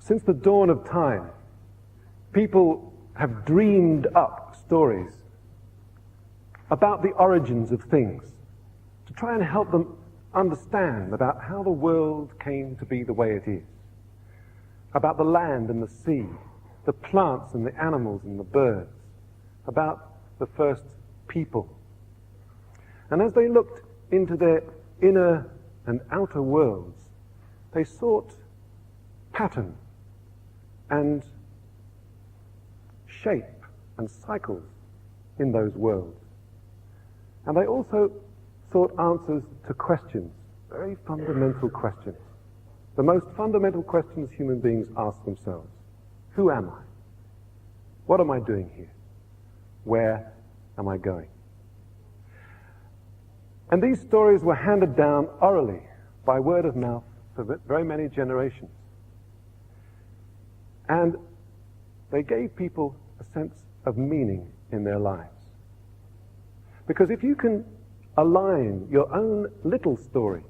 Since the dawn of time, people have dreamed up stories about the origins of things to try and help them understand about how the world came to be the way it is, about the land and the sea, the plants and the animals and the birds, about the first people. And as they looked into their inner and outer worlds, they sought pattern and shape and cycles in those worlds. And they also sought answers to questions, very fundamental questions. The most fundamental questions human beings ask themselves. Who am I? What am I doing here? Where am I going? And these stories were handed down orally, by word of mouth, for very many generations. And they gave people a sense of meaning in their lives. Because if you can align your own little story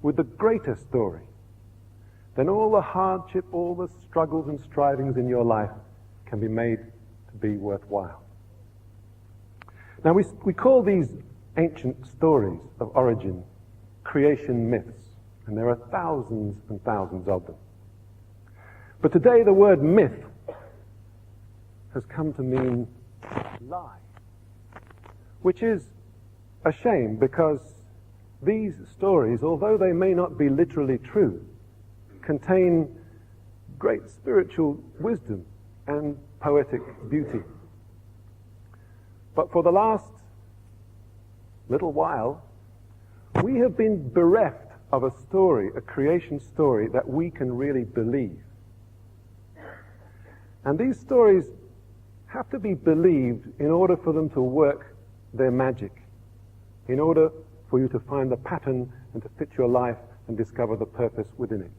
with the greater story, then all the hardship, all the struggles and strivings in your life can be made to be worthwhile. Now we call these ancient stories of origin creation myths, and there are thousands and thousands of them. But today the word myth has come to mean lie, which is a shame, because these stories, although they may not be literally true, contain great spiritual wisdom and poetic beauty. But for the last little while, we have been bereft of a story, a creation story that we can really believe. And these stories have to be believed in order for them to work their magic, in order for you to find the pattern and to fit your life and discover the purpose within it.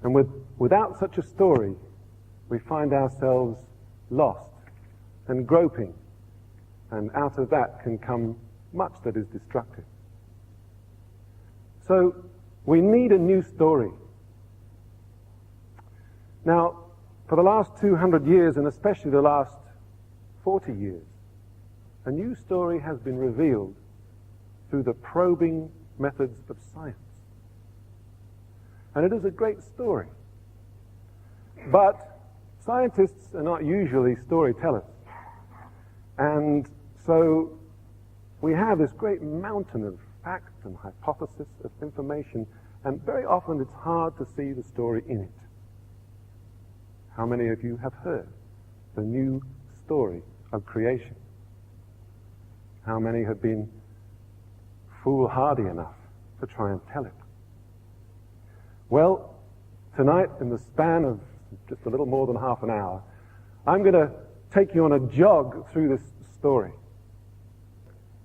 And without such a story, we find ourselves lost and groping, and out of that can come much that is destructive. So we need a new story. Now, for the last 200 years, and especially the last 40 years, a new story has been revealed through the probing methods of science. And it is a great story. But scientists are not usually storytellers. And so we have this great mountain of fact and hypothesis of information, and very often it's hard to see the story in it. How many of you have heard the new story of creation? How many have been foolhardy enough to try and tell it? Well, tonight, in the span of just a little more than half an hour, I'm going to take you on a jog through this story.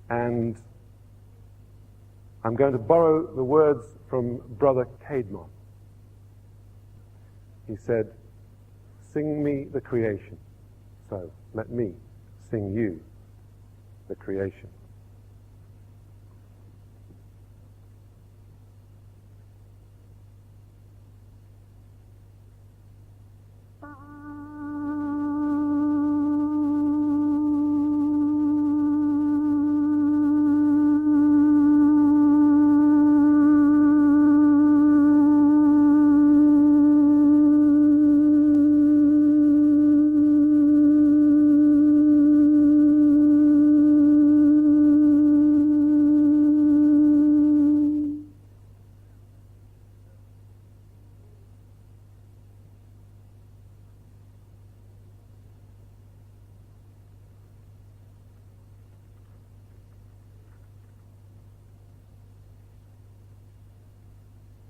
And I'm going to borrow the words from Brother Caedmon. He said, "Sing me the creation, so let me sing you the creation."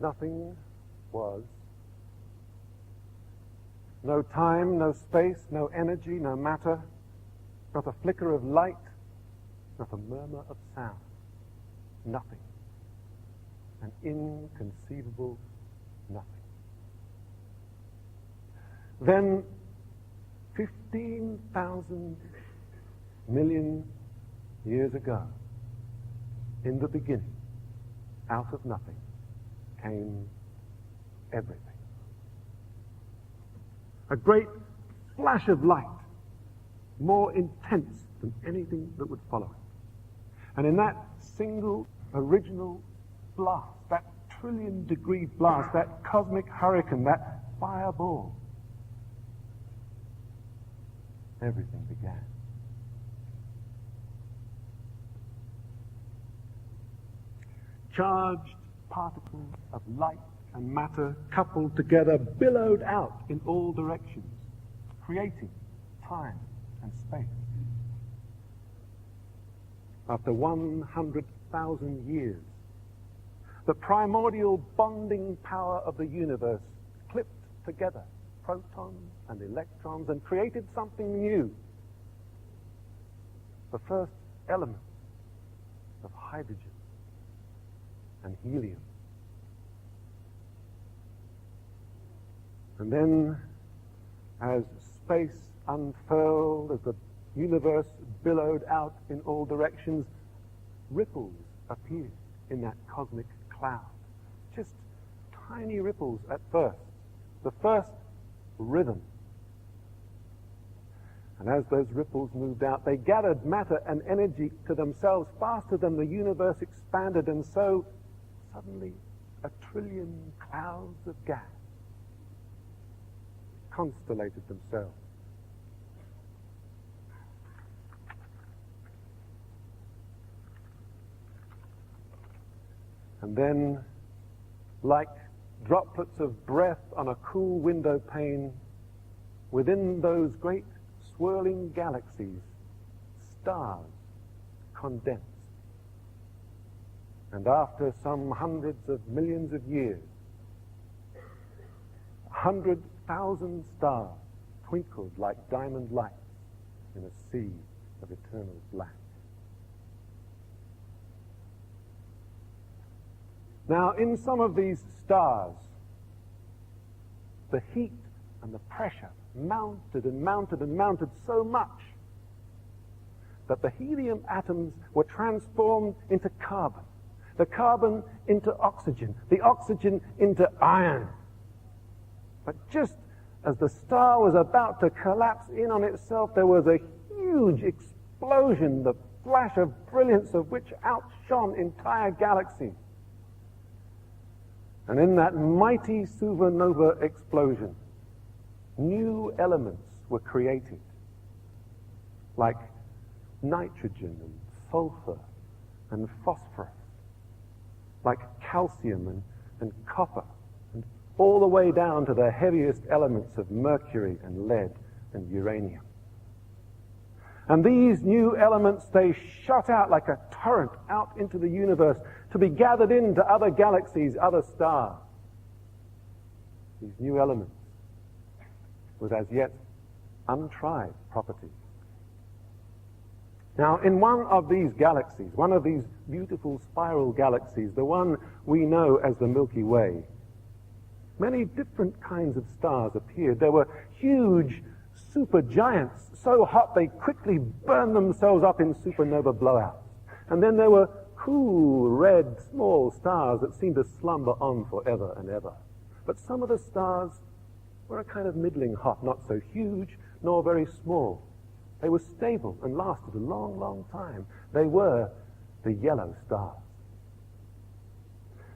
Nothing was. No time, no space, no energy, no matter, not a flicker of light, not a murmur of sound. Nothing. An inconceivable nothing. Then 15,000 million years ago, in the beginning, out of nothing, came everything. A great flash of light, more intense than anything that would follow it. And in that single original blast, that trillion-degree blast, that cosmic hurricane, that fireball, everything began. Charged particles of light and matter coupled together billowed out in all directions, creating time and space. After 100,000 years, the primordial bonding power of the universe clipped together protons and electrons and created something new. The first element of hydrogen and helium. And then, as space unfurled, as the universe billowed out in all directions, ripples appeared in that cosmic cloud. Just tiny ripples at first. The first rhythm. And as those ripples moved out, they gathered matter and energy to themselves faster than the universe expanded, and so suddenly a trillion clouds of gas constellated themselves. And then, like droplets of breath on a cool window pane, within those great swirling galaxies, stars condensed. And after some hundreds of millions of years, 100,000 stars twinkled like diamond lights in a sea of eternal black. Now, in some of these stars, the heat and the pressure mounted and mounted and mounted so much that the helium atoms were transformed into carbon, the carbon into oxygen, the oxygen into iron. But just as the star was about to collapse in on itself, there was a huge explosion, the flash of brilliance of which outshone entire galaxies. And in that mighty supernova explosion, new elements were created, like nitrogen and sulfur and phosphorus, like calcium and copper, and all the way down to the heaviest elements of mercury and lead and uranium. And these new elements, they shot out like a torrent out into the universe to be gathered into other galaxies, other stars. These new elements with as yet untried properties. Now, in one of these galaxies, one of these beautiful spiral galaxies, the one we know as the Milky Way, many different kinds of stars appeared. There were huge supergiants, so hot they quickly burned themselves up in supernova blowouts. And then there were cool, red, small stars that seemed to slumber on forever and ever. But some of the stars were a kind of middling hot, not so huge, nor very small. They were stable and lasted a long, long time. They were the yellow stars.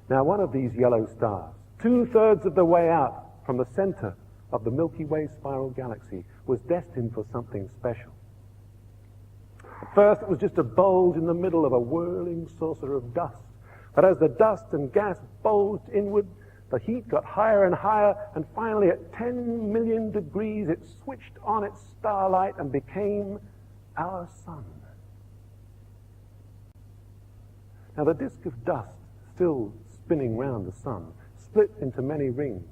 Now, one of these yellow stars, 2/3 of the way out from the center of the Milky Way spiral galaxy, was destined for something special. At first, it was just a bulge in the middle of a whirling saucer of dust. But as the dust and gas bulged inward, the heat got higher and higher, and finally at 10 million degrees, it switched on its starlight and became our sun. Now, the disk of dust, still spinning round the sun, split into many rings.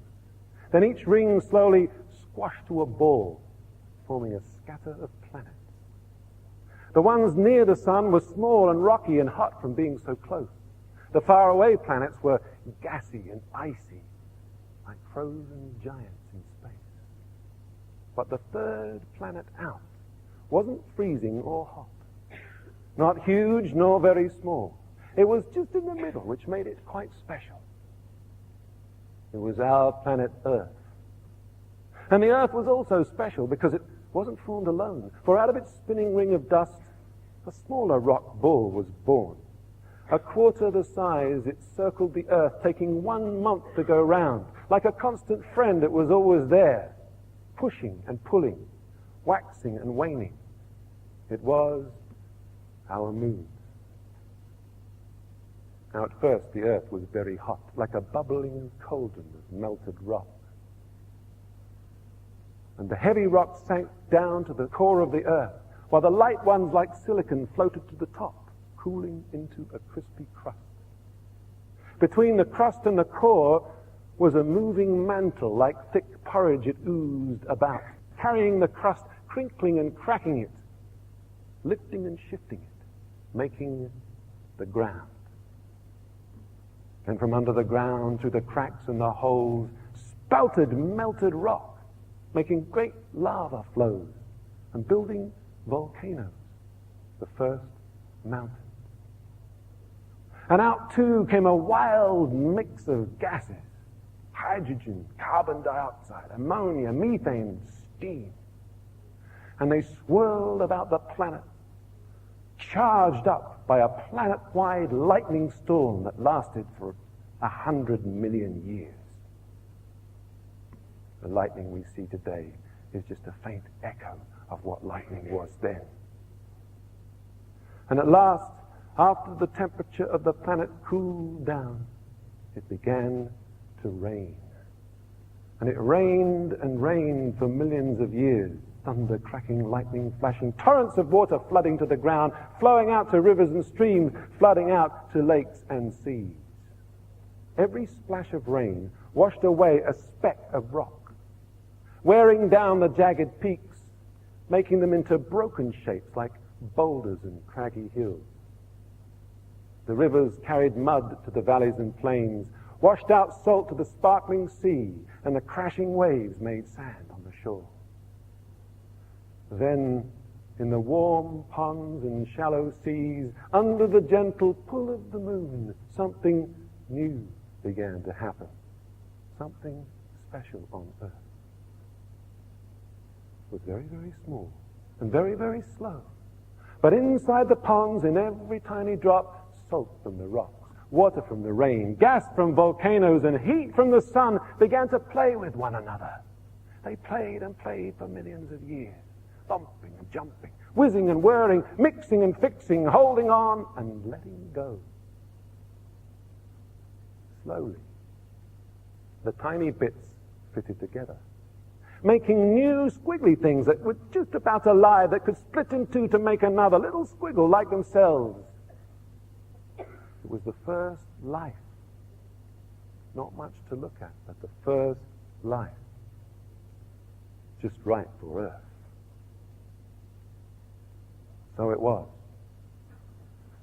Then each ring slowly squashed to a ball, forming a scatter of planets. The ones near the sun were small and rocky and hot from being so close. The faraway planets were gassy and icy, like frozen giants in space. But the third planet out wasn't freezing or hot, not huge nor very small. It was just in the middle, which made it quite special. It was our planet Earth. And the Earth was also special because it wasn't formed alone. For out of its spinning ring of dust, a smaller rock ball was born. A quarter the size, it circled the Earth, taking 1 month to go round. Like a constant friend, it was always there, pushing and pulling, waxing and waning. It was our moon. Now at first the Earth was very hot, like a bubbling cauldron of melted rock. And the heavy rock sank down to the core of the Earth, while the light ones like silicon floated to the top, cooling into a crispy crust. Between the crust and the core was a moving mantle, like thick porridge it oozed about, carrying the crust, crinkling and cracking it, lifting and shifting it, making the ground. And from under the ground, through the cracks and the holes, spouted melted rock, making great lava flows and building volcanoes, the first mountains. And out too came a wild mix of gases, hydrogen, carbon dioxide, ammonia, methane, steam. And they swirled about the planet, charged up by a planet-wide lightning storm that lasted for 100 million years. The lightning we see today is just a faint echo of what lightning was then. And at last, after the temperature of the planet cooled down, it began to rain. And it rained and rained for millions of years, thunder cracking, lightning flashing, torrents of water flooding to the ground, flowing out to rivers and streams, flooding out to lakes and seas. Every splash of rain washed away a speck of rock, wearing down the jagged peaks, making them into broken shapes like boulders and craggy hills. The rivers carried mud to the valleys and plains, washed out salt to the sparkling sea, and the crashing waves made sand on the shore. Then, in the warm ponds and shallow seas, under the gentle pull of the moon, something new began to happen. Something special on Earth. It was very, very small and very, very slow. But inside the ponds, in every tiny drop, salt from the rocks, water from the rain, gas from volcanoes, and heat from the sun began to play with one another. They played and played for millions of years, bumping and jumping, whizzing and whirring, mixing and fixing, holding on and letting go. Slowly, the tiny bits fitted together, making new squiggly things that were just about alive, that could split in two to make another little squiggle like themselves. It was the first life. Not much to look at, but the first life. Just right for Earth. So it was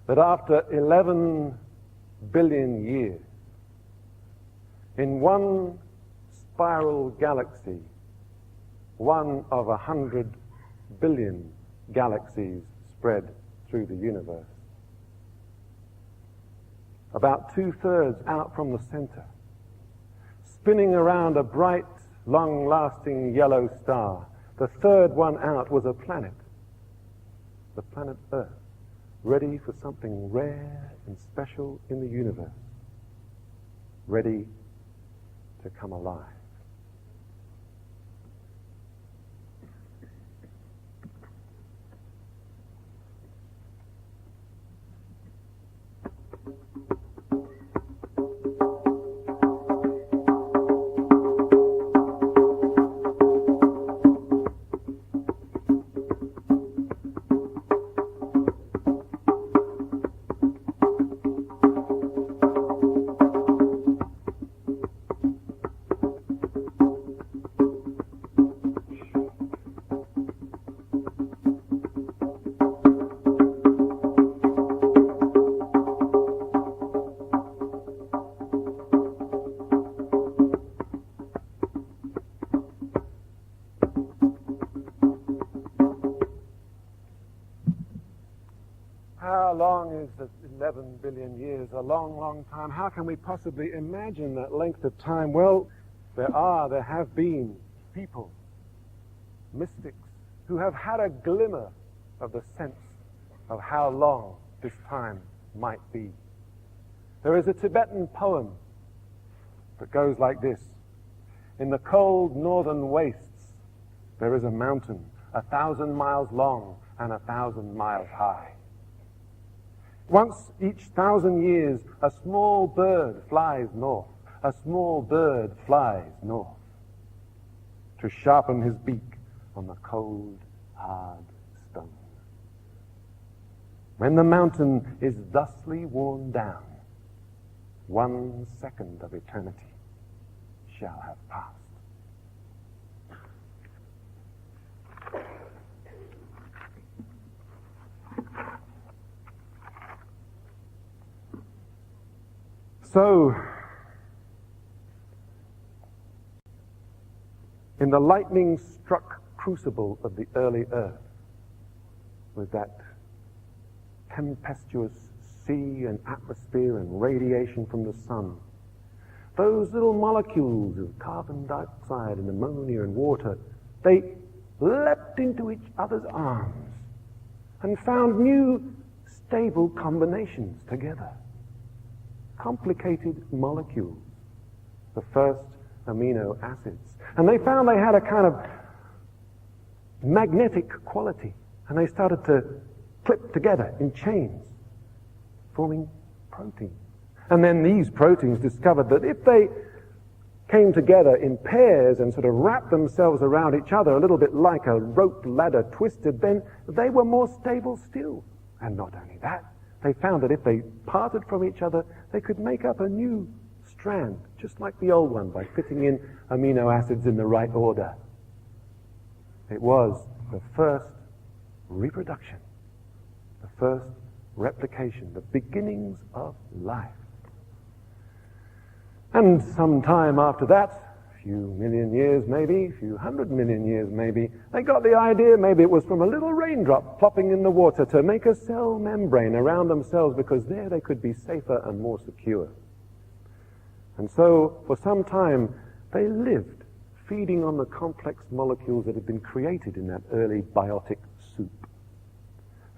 that after 11 billion years, in one spiral galaxy, one of 100 billion galaxies spread through the universe, about 2/3 out from the center, spinning around a bright, long-lasting yellow star. The third one out was a planet, the planet Earth, ready for something rare and special in the universe, ready to come alive. How long is 11 billion years, a long, long time. How can we possibly imagine that length of time? Well, there have been people, mystics, who have had a glimmer of the sense of how long this time might be. There is a Tibetan poem that goes like this. In the cold northern wastes, there is a mountain 1,000 miles long and 1,000 miles high. Once each 1,000 years, a small bird flies north. A small bird flies north to sharpen his beak on the cold, hard stone. When the mountain is thusly worn down, 1 second of eternity shall have passed. So, in the lightning-struck crucible of the early earth, with that tempestuous sea and atmosphere and radiation from the sun, those little molecules of carbon dioxide and ammonia and water, they leapt into each other's arms and found new stable combinations together. Complicated molecules, the first amino acids. And they found they had a kind of magnetic quality, and they started to clip together in chains, forming proteins. And then these proteins discovered that if they came together in pairs and sort of wrapped themselves around each other a little bit like a rope ladder twisted, then they were more stable still. And not only that, they found that if they parted from each other, they could make up a new strand, just like the old one, by fitting in amino acids in the right order. It was the first reproduction, the first replication, the beginnings of life. And some time after that, a few million years maybe, a few 100 million years maybe, they got the idea, maybe it was from a little raindrop plopping in the water, to make a cell membrane around themselves, because there they could be safer and more secure. And so, for some time, they lived feeding on the complex molecules that had been created in that early biotic soup.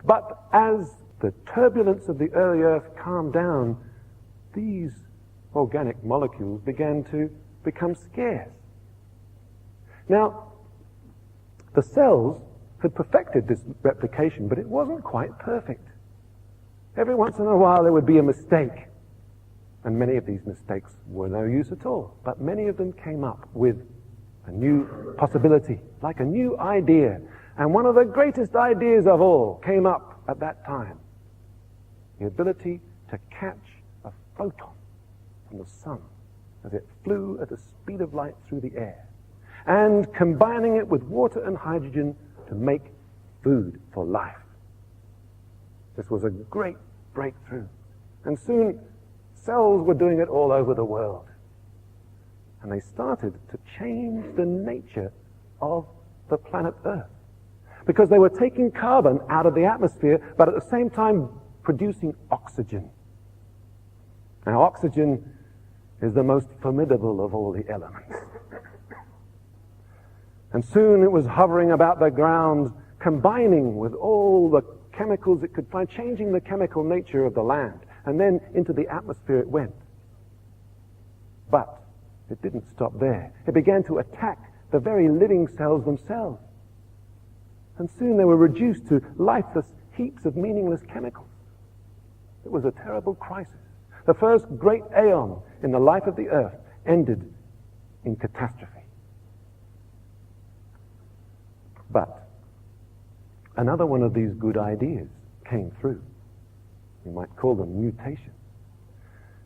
But as the turbulence of the early Earth calmed down, these organic molecules began to become scarce. Now, the cells had perfected this replication, but it wasn't quite perfect. Every once in a while there would be a mistake, and many of these mistakes were no use at all, but many of them came up with a new possibility, like a new idea. And one of the greatest ideas of all came up at that time: the ability to catch a photon from the sun as it flew at the speed of light through the air, and combining it with water and hydrogen to make food for life. This was a great breakthrough, and soon cells were doing it all over the world. And they started to change the nature of the planet Earth, because they were taking carbon out of the atmosphere, but at the same time producing oxygen. Now, oxygen is the most formidable of all the elements. And soon it was hovering about the ground, combining with all the chemicals it could find, changing the chemical nature of the land. And then into the atmosphere it went. But it didn't stop there. It began to attack the very living cells themselves. And soon they were reduced to lifeless heaps of meaningless chemicals. It was a terrible crisis. The first great aeon in the life of the earth ended in catastrophe. But another one of these good ideas came through. You might call them mutations.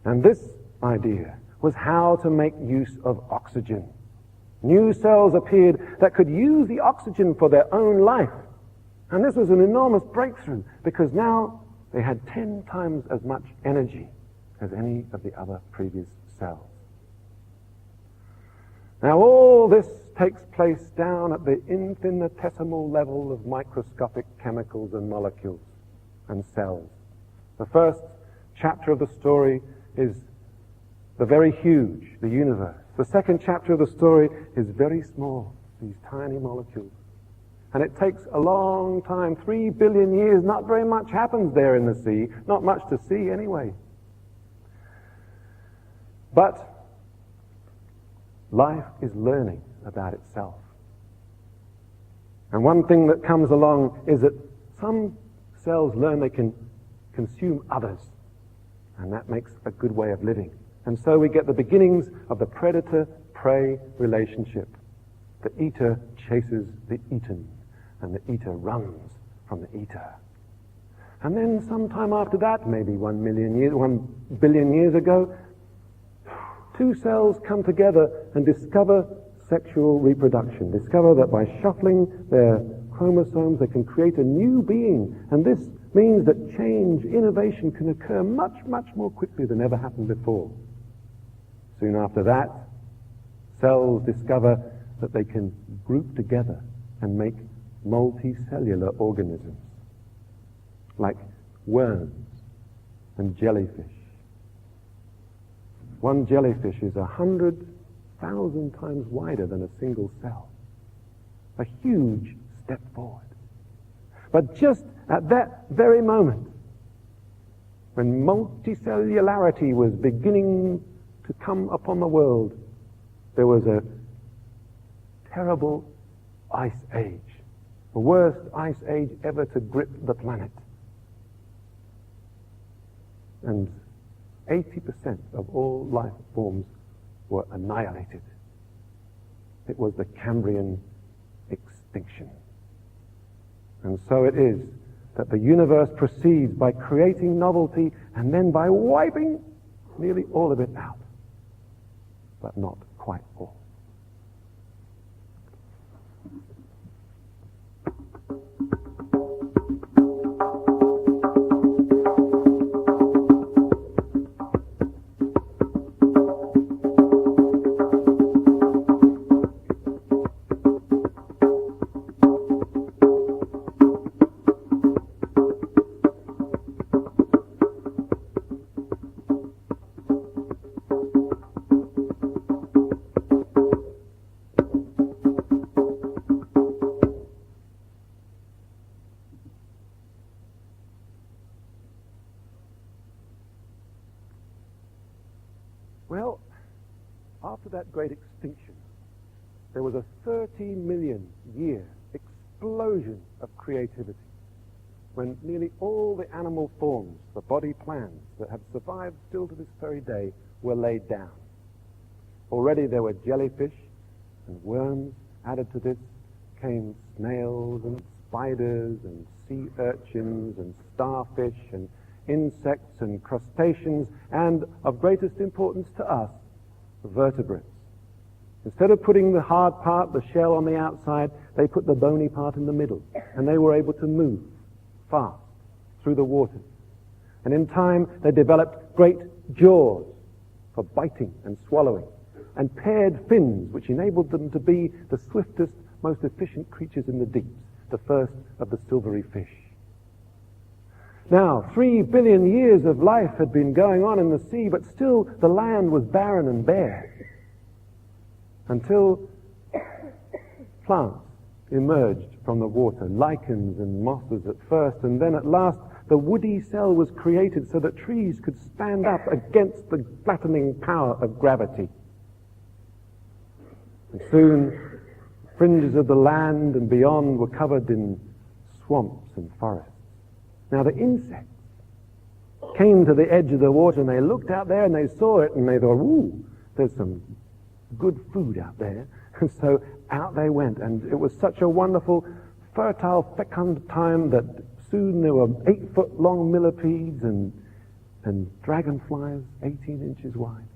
And this idea was how to make use of oxygen. New cells appeared that could use the oxygen for their own life. And this was an enormous breakthrough, because now they had 10 times as much energy as any of the other previous cells. Now all this takes place down at the infinitesimal level of microscopic chemicals and molecules and cells. The first chapter of the story is the very huge, the universe. The second chapter of the story is very small, these tiny molecules. And it takes a long time, 3 billion years, not very much happens there in the sea, not much to see anyway. But life is learning about itself. And one thing that comes along is that some cells learn they can consume others, and that makes a good way of living. And so we get the beginnings of the predator-prey relationship. The eater chases the eaten, and the eater runs from the eater. And then sometime after that, maybe 1 billion years ago, two cells come together and discover sexual reproduction, discover that by shuffling their chromosomes they can create a new being. And this means that change, innovation can occur much, much more quickly than ever happened before. Soon after that, cells discover that they can group together and make multicellular organisms, like worms and jellyfish. One jellyfish is 100,000 times wider than a single cell. A huge step forward. But just at that very moment, when multicellularity was beginning to come upon the world, there was a terrible ice age. The worst ice age ever to grip the planet. And 80% of all life forms were annihilated. It was the Cambrian extinction. And so it is that the universe proceeds by creating novelty and then by wiping nearly all of it out. But not quite all. Well, after that great extinction, there was a 30 million year explosion of creativity when nearly all the animal forms, the body plans that have survived still to this very day, were laid down. Already there were jellyfish and worms. Added to this came snails and spiders and sea urchins and starfish and insects and crustaceans, and of greatest importance to us, vertebrates. Instead of putting the hard part, the shell, on the outside, they put the bony part in the middle, and they were able to move fast through the waters. And in time, they developed great jaws for biting and swallowing, and paired fins, which enabled them to be the swiftest, most efficient creatures in the deeps, the first of the silvery fish. Now, 3 billion years of life had been going on in the sea, but still the land was barren and bare. Until plants emerged from the water, lichens and mosses at first, and then at last the woody cell was created so that trees could stand up against the flattening power of gravity. And soon, the fringes of the land and beyond were covered in swamps and forests. Now the insects came to the edge of the water and they looked out there and they saw it and they thought, ooh, there's some good food out there. And so out they went, and it was such a wonderful, fertile, fecund time that soon there were 8-foot-long millipedes and dragonflies 18 inches wide.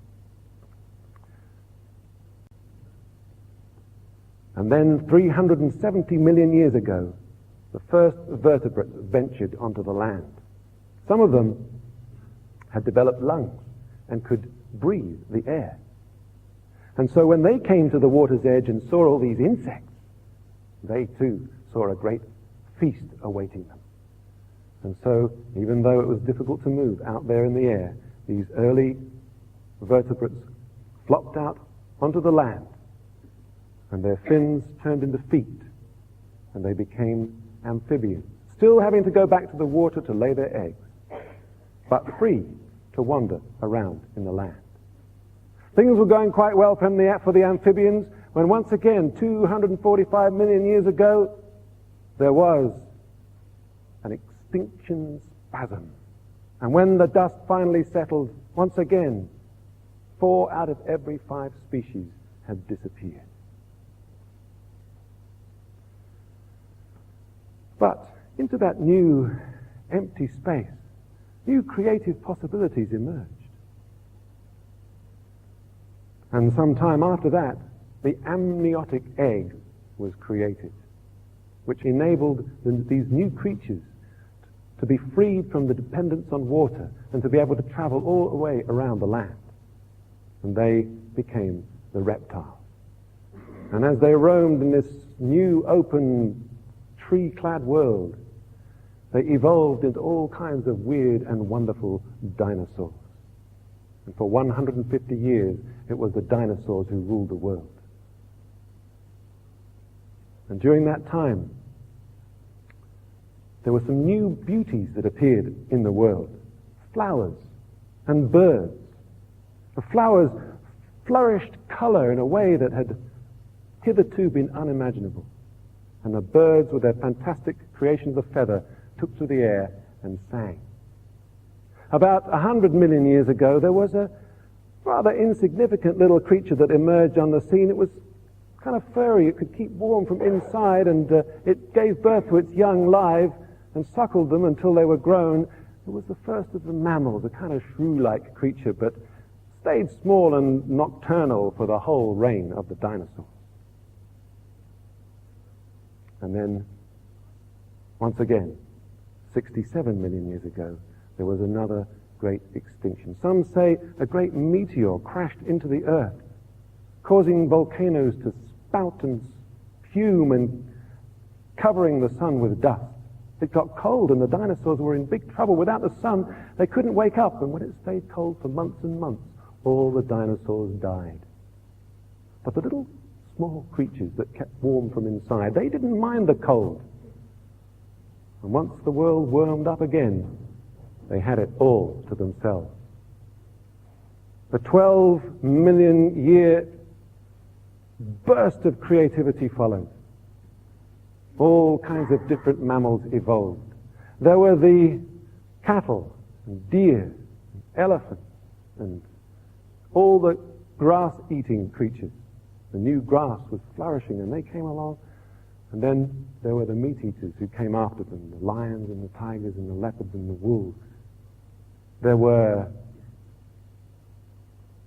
And then 370 million years ago, the first vertebrates ventured onto the land. Some of them had developed lungs and could breathe the air. And so when they came to the water's edge and saw all these insects, they too saw a great feast awaiting them. And so, even though it was difficult to move out there in the air, these early vertebrates flopped out onto the land, and their fins turned into feet, and they became amphibians, still having to go back to the water to lay their eggs, but free to wander around in the land. Things were going quite well for the amphibians when once again, 245 million years ago, there was an extinction spasm. And when the dust finally settled, once again, 4 out of every 5 species had disappeared. But into that new empty space, new creative possibilities emerged. And some time after that, the amniotic egg was created, which enabled these new creatures to be freed from the dependence on water and to be able to travel all the way around the land. And they became the reptiles. And as they roamed in this new, open, tree-clad world, they evolved into all kinds of weird and wonderful dinosaurs. And for 150 years, it was the dinosaurs who ruled the world. And during that time, there were some new beauties that appeared in the world. Flowers and birds. The flowers flourished color in a way that had hitherto been unimaginable. And the birds, with their fantastic creations of feather, took to the air and sang. About 100 million years ago, there was a rather insignificant little creature that emerged on the scene. It was kind of furry. It could keep warm from inside, and it gave birth to its young live and suckled them until they were grown. It was the first of the mammals, a kind of shrew-like creature, but stayed small and nocturnal for the whole reign of the dinosaurs. And then, once again, 67 million years ago, there was another great extinction. Some say a great meteor crashed into the earth, causing volcanoes to spout and fume and covering the sun with dust. It got cold and the dinosaurs were in big trouble. Without the sun, they couldn't wake up, and when it stayed cold for months and months, all the dinosaurs died. But the little small creatures that kept warm from inside, they didn't mind the cold. And once the world warmed up again, they had it all to themselves. The 12 million year burst of creativity followed. All kinds of different mammals evolved. There were the cattle, and deer, and elephants, and all the grass-eating creatures. The new grass was flourishing, and they came along. And then there were the meat-eaters who came after them, the lions and the tigers and the leopards and the wolves. There were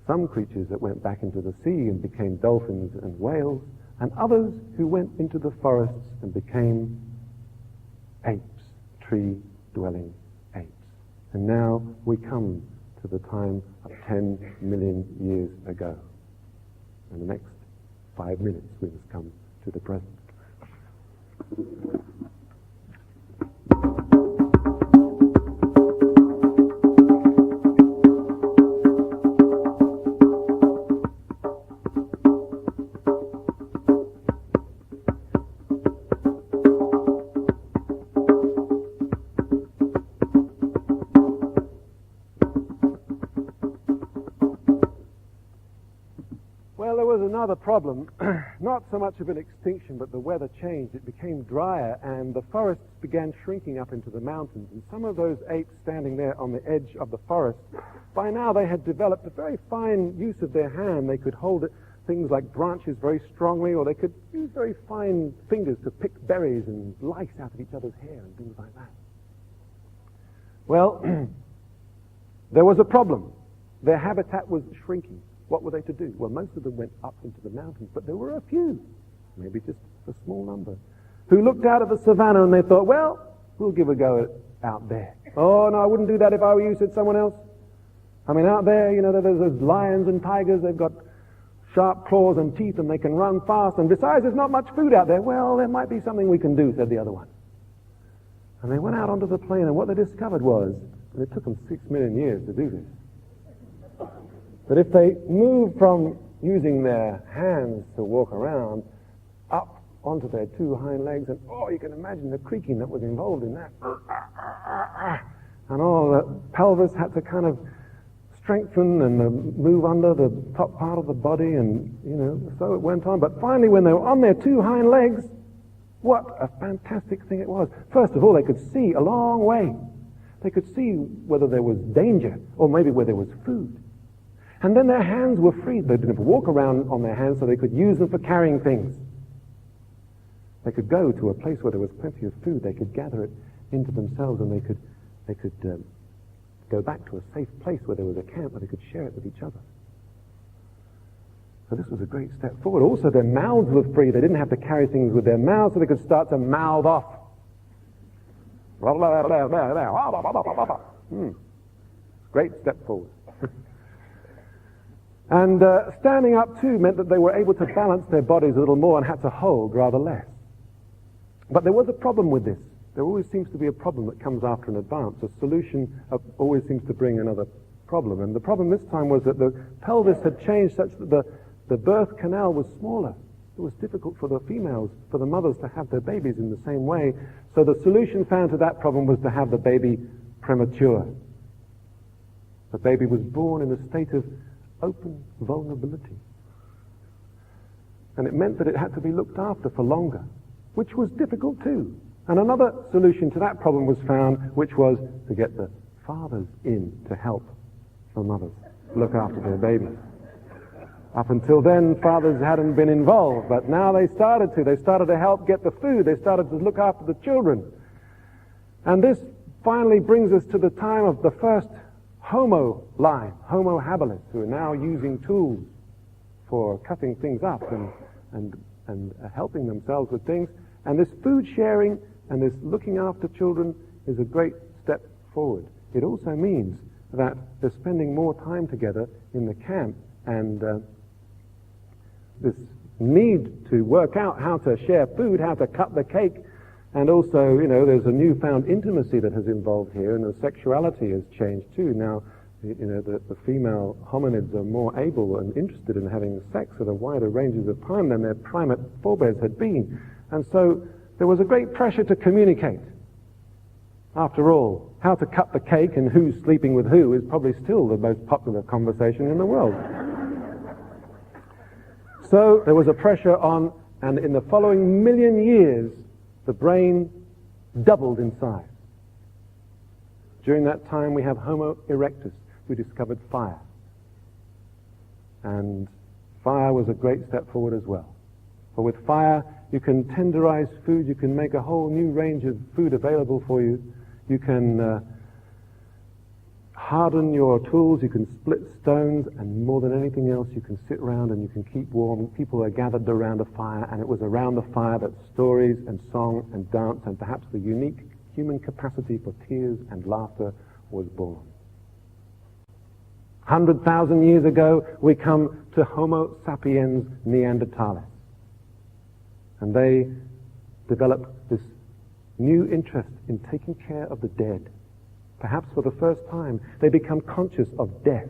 some creatures that went back into the sea and became dolphins and whales, and others who went into the forests and became apes, tree-dwelling apes. And now we come to the time of 10 million years ago. In the next 5 minutes, we must come to the present. Another problem, not so much of an extinction, but the weather changed. It became drier, and the forests began shrinking up into the mountains. And some of those apes standing there on the edge of the forest, by now they had developed a very fine use of their hand. They could hold things like branches very strongly, or they could use very fine fingers to pick berries and lice out of each other's hair and things like that. Well, there was a problem. Their habitat was shrinking. What were they to do? Well, most of them went up into the mountains, but there were a few, maybe just a small number, who looked out at the savannah and they thought, well, we'll give a go out there. Oh, no, I wouldn't do that if I were you, said someone else. I mean, out there, you know, there's those lions and tigers, they've got sharp claws and teeth and they can run fast, and besides, there's not much food out there. Well, there might be something we can do, said the other one. And they went out onto the plain, and what they discovered was, and it took them 6 million years to do this, that if they moved from using their hands to walk around up onto their two hind legs, and you can imagine the creaking that was involved in that. And all the pelvis had to kind of strengthen and move under the top part of the body, and, so it went on. But finally, when they were on their two hind legs, what a fantastic thing it was. First of all, they could see a long way. They could see whether there was danger, or maybe where there was food. And then their hands were free. They didn't have to walk around on their hands, so they could use them for carrying things. They could go to a place where there was plenty of food. They could gather it into themselves, and they could go back to a safe place where there was a camp where they could share it with each other. So this was a great step forward. Also, their mouths were free. They didn't have to carry things with their mouths, so they could start to mouth off. Great step forward. And standing up too meant that they were able to balance their bodies a little more and had to hold rather less. But there was a problem with this. There always seems to be a problem that comes after an advance. A solution always seems to bring another problem. And the problem this time was that the pelvis had changed such that the birth canal was smaller. It was difficult for the females, for the mothers, to have their babies in the same way. So the solution found to that problem was to have the baby premature. The baby was born in a state of open vulnerability. And it meant that it had to be looked after for longer, which was difficult too. And another solution to that problem was found, which was to get the fathers in to help the mothers look after their babies. Up until then, fathers hadn't been involved, but now they started to. They started to help get the food. They started to look after the children. And this finally brings us to the time of the first Homo line, Homo habilis, who are now using tools for cutting things up and helping themselves with things. And this food sharing and this looking after children is a great step forward. It also means that they're spending more time together in the camp, and this need to work out how to share food, how to cut the cake, and also, there's a newfound intimacy that has involved here, and the sexuality has changed too. Now, the female hominids are more able and interested in having sex at a wider ranges of time than their primate forebears had been. And so there was a great pressure to communicate. After all, how to cut the cake and who's sleeping with who is probably still the most popular conversation in the world. So there was a pressure on, and in the following million years, the brain doubled in size. During that time, we have Homo erectus, who discovered fire. And fire was a great step forward as well. For with fire, you can tenderize food, you can make a whole new range of food available for you. You can harden your tools, you can split stones, and more than anything else, you can sit around and you can keep warm. People are gathered around a fire, and it was around the fire that stories and song and dance and perhaps the unique human capacity for tears and laughter was born. 100,000 years ago, we come to Homo sapiens neanderthalis. And they develop this new interest in taking care of the dead. Perhaps for the first time, they become conscious of death.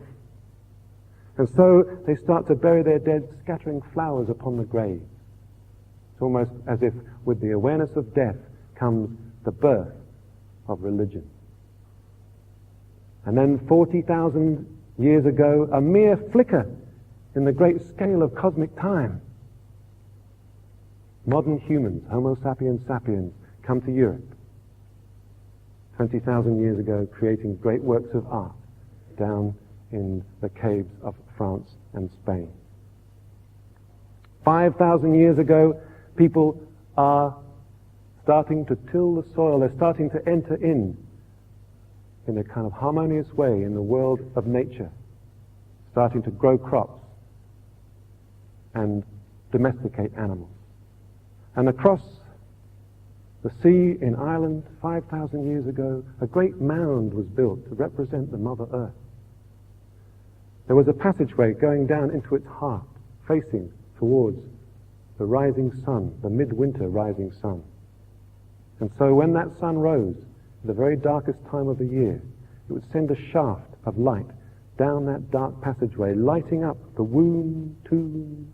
And so they start to bury their dead, scattering flowers upon the grave. It's almost as if with the awareness of death comes the birth of religion. And then 40,000 years ago, a mere flicker in the great scale of cosmic time, modern humans, Homo sapiens sapiens, come to Europe. 20,000 years ago, creating great works of art down in the caves of France and Spain. 5,000 years ago, people are starting to till the soil. They're starting to enter in a kind of harmonious way in the world of nature, starting to grow crops and domesticate animals. And across the sea in Ireland, 5,000 years ago, a great mound was built to represent the Mother Earth. There was a passageway going down into its heart, facing towards the rising sun, the midwinter rising sun. And so when that sun rose, the very darkest time of the year, it would send a shaft of light down that dark passageway, lighting up the womb tomb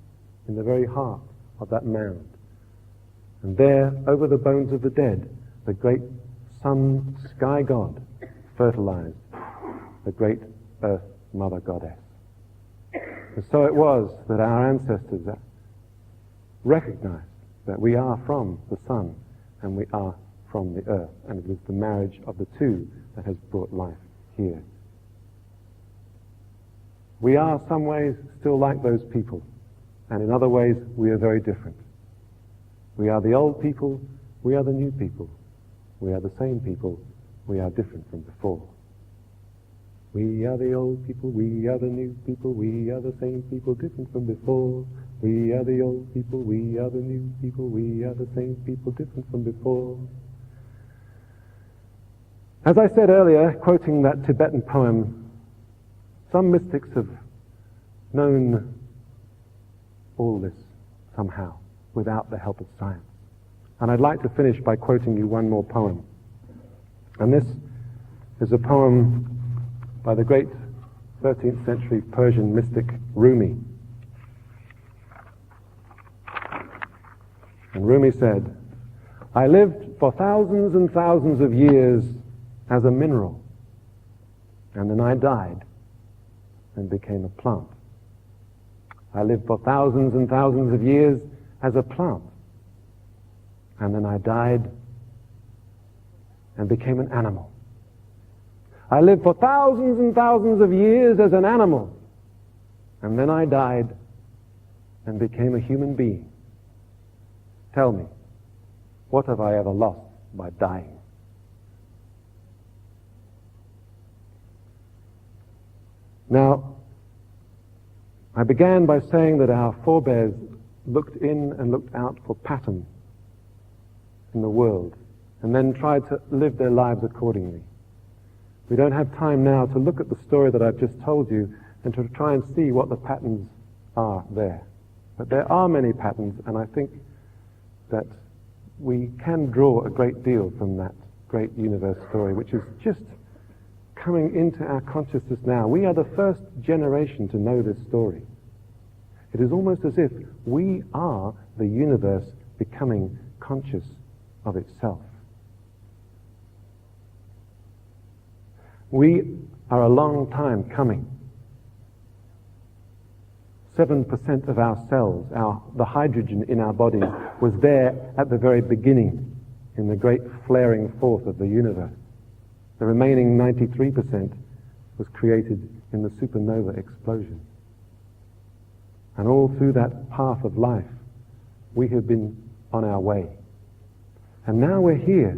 in the very heart of that mound. And there, over the bones of the dead, the great sun sky god fertilized the great earth mother goddess. And so it was that our ancestors recognized that we are from the sun and we are from the earth, and it is the marriage of the two that has brought life here. We are some ways still like those people, and in other ways we are very different. We are the old people, we are the new people. We are the same people, we are different from before. We are the old people, we are the new people, we are the same people, different from before. We are the old people, we are the new people, we are the same people, different from before. As I said earlier, quoting that Tibetan poem, some mystics have known all this somehow, without the help of science. And I'd like to finish by quoting you one more poem. And this is a poem by the great 13th century Persian mystic Rumi. And Rumi said, "I lived for thousands and thousands of years as a mineral, and then I died and became a plant. I lived for thousands and thousands of years as a plant, and then I died and became an animal. I lived for thousands and thousands of years as an animal, and then I died and became a human being. Tell me, what have I ever lost by dying?" Now, I began by saying that our forebears looked in and looked out for pattern in the world, and then tried to live their lives accordingly. We don't have time now to look at the story that I've just told you and to try and see what the patterns are there. But there are many patterns, and I think that we can draw a great deal from that great universe story, which is just coming into our consciousness now. We are the first generation to know this story. It is almost as if we are the universe becoming conscious of itself. We are a long time coming. 7% of our cells, the hydrogen in our bodies, was there at the very beginning in the great flaring forth of the universe. The remaining 93% was created in the supernova explosion. And all through that path of life, we have been on our way. And now we're here.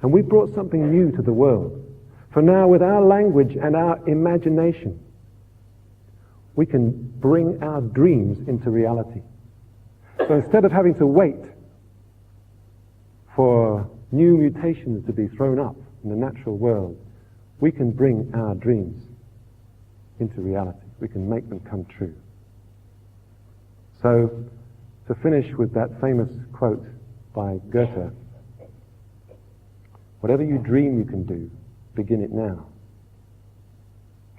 And we brought something new to the world. For now, with our language and our imagination, we can bring our dreams into reality. So instead of having to wait for new mutations to be thrown up in the natural world, we can bring our dreams into reality. We can make them come true. So, to finish with that famous quote by Goethe, "Whatever you dream you can do, begin it now.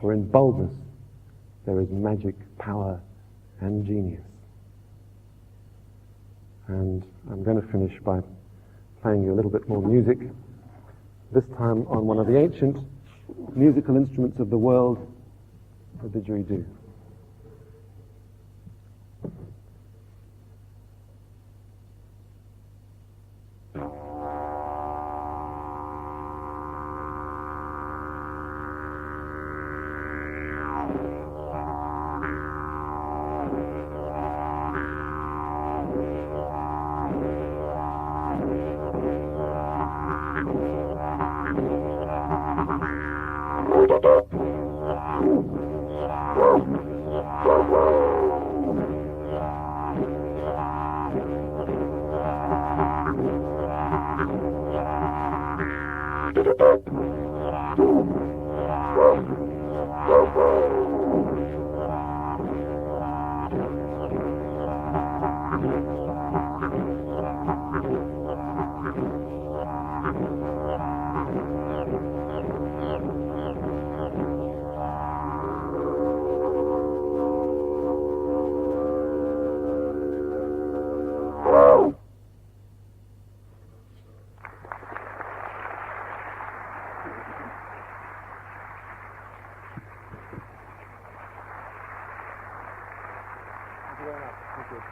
For in boldness there is magic, power, and genius." And I'm going to finish by playing you a little bit more music, this time on one of the ancient musical instruments of the world, the didgeridoo. Thank you very much. Thank you.